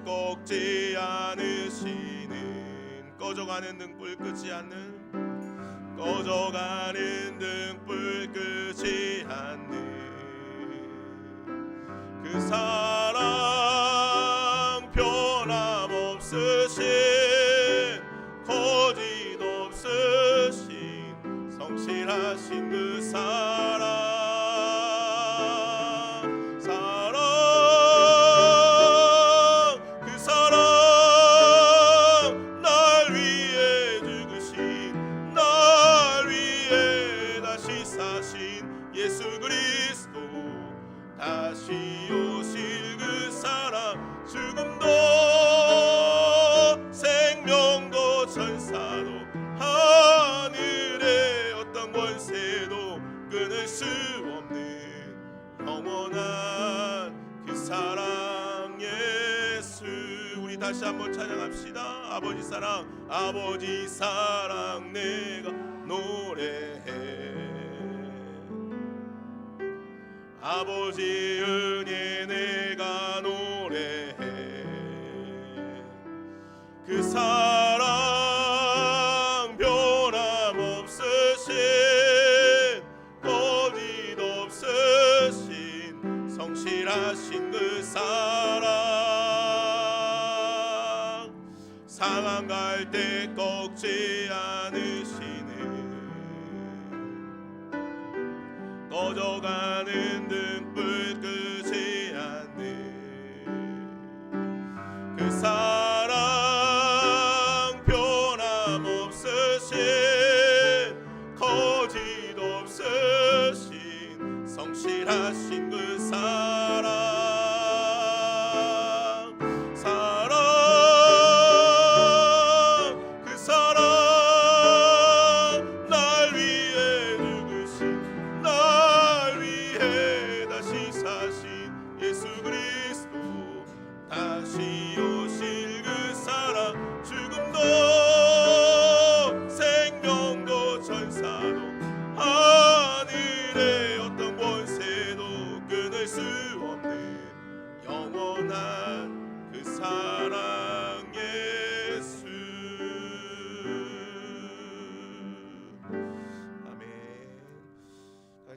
꺾지 않으시는, 꺼져가는 등불 끄지 않는, 꺼져가는 등불 끄지 않는 그 사랑, 변함없으신, 거짓 없으신, 성실하신 그 사랑, 그 사랑, 날 위해 죽으신, 날 위해 다시 사신 예수 그리스도, 다시 오실 그 사랑, 죽음도 생명도 천사도 하늘의 어떤 권세도 끊을 수 없는 영원한 그 사랑 예수. 우리 다시 한번 찬양합시다. 아버지 사랑, 아버지 사랑 내가 노래해, 아버지 은혜 내가 노래해. 그 사랑 변함없으신, 거짓 없으신, 성실하신 그 사랑, 상한 갈 때 꺾지 않으시는, 꺼져가는 등불 끄지 않는 그 사랑, 변함없으신, 거짓 없으신, 성실하신 그 사랑, 그 사랑, 날 위해 죽으신, 날 위해 다시 사신 예수 그리스도, 다시 오실 그 사랑, 죽음도 생명도 천사도 하늘의 어떤 권세도 끊을 수 없는 영원한 그 사랑 예수. 아멘.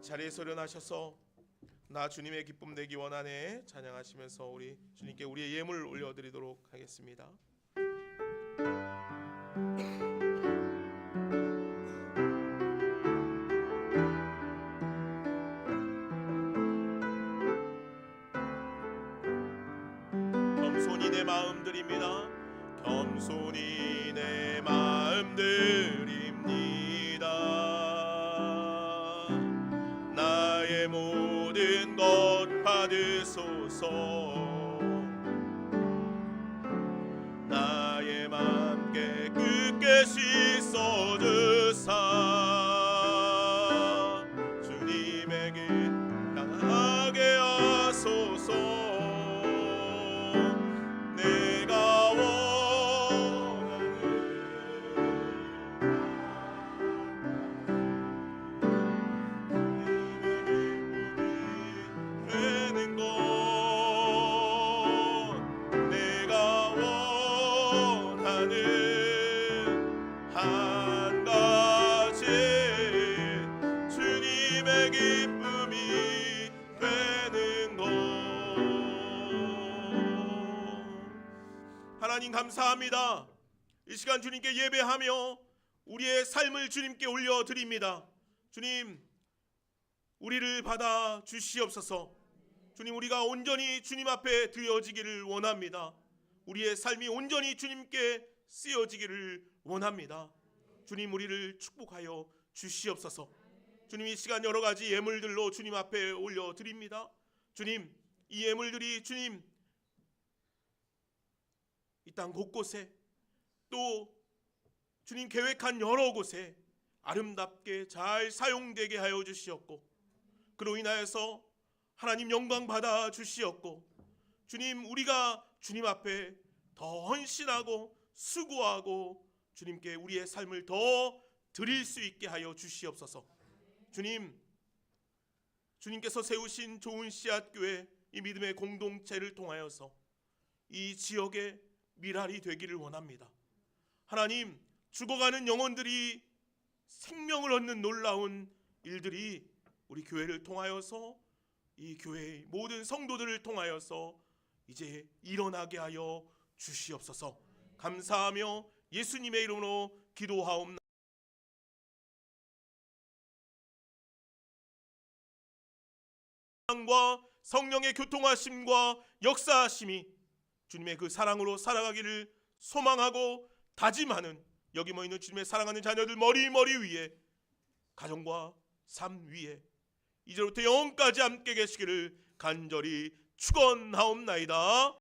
자리에서 일어나셔서 나 주님의 기쁨 내기 원하네 찬양하시면서 우리 주님께 우리의 예물 올려드리도록 하겠습니다. 겸손히 내 마음 드립니다. 겸손히 내 마음 드립니다. 나의 모든 것 받으소서. 나의 맘 깨끗게 씻어주사 주님에게 향하게 하소서. 내가 원하는 되는 것, 내가 원하는 한 가지, 주님의 기쁨이 되는 것. 하나님 감사합니다. 이 시간 주님께 예배하며 우리의 삶을 주님께 올려드립니다. 주님, 우리를 받아 주시옵소서. 주님, 우리가 온전히 주님 앞에 드려지기를 원합니다. 우리의 삶이 온전히 주님께 쓰여지기를 원합니다. 주님, 우리를 축복하여 주시옵소서. 주님, 이 시간 여러 가지 예물들로 주님 앞에 올려드립니다. 주님, 이 예물들이 주님 이 땅 곳곳에 또 주님 계획한 여러 곳에 아름답게 잘 사용되게 하여 주시옵고, 그로 인하여서 하나님 영광 받아 주시옵고, 주님, 우리가 주님 앞에 더 헌신하고 수고하고 주님께 우리의 삶을 더 드릴 수 있게 하여 주시옵소서. 주님, 주님께서 세우신 좋은 씨앗교회 이 믿음의 공동체를 통하여서 이 지역의 미랄이 되기를 원합니다. 하나님, 죽어가는 영혼들이 생명을 얻는 놀라운 일들이 우리 교회를 통하여서, 이 교회의 모든 성도들을 통하여서 이제 일어나게 하여 주시옵소서. 감사하며 예수님의 이름으로 기도하옵나이다. 사랑과 성령의 교통하심과 역사하심이 주님의 그 사랑으로 살아가기를 소망하고 다짐하는 여기 모이는 주님의 사랑하는 자녀들 머리 위에, 가정과 삶 위에 이제부터 영원까지 함께 계시기를 간절히 축원하옵나이다.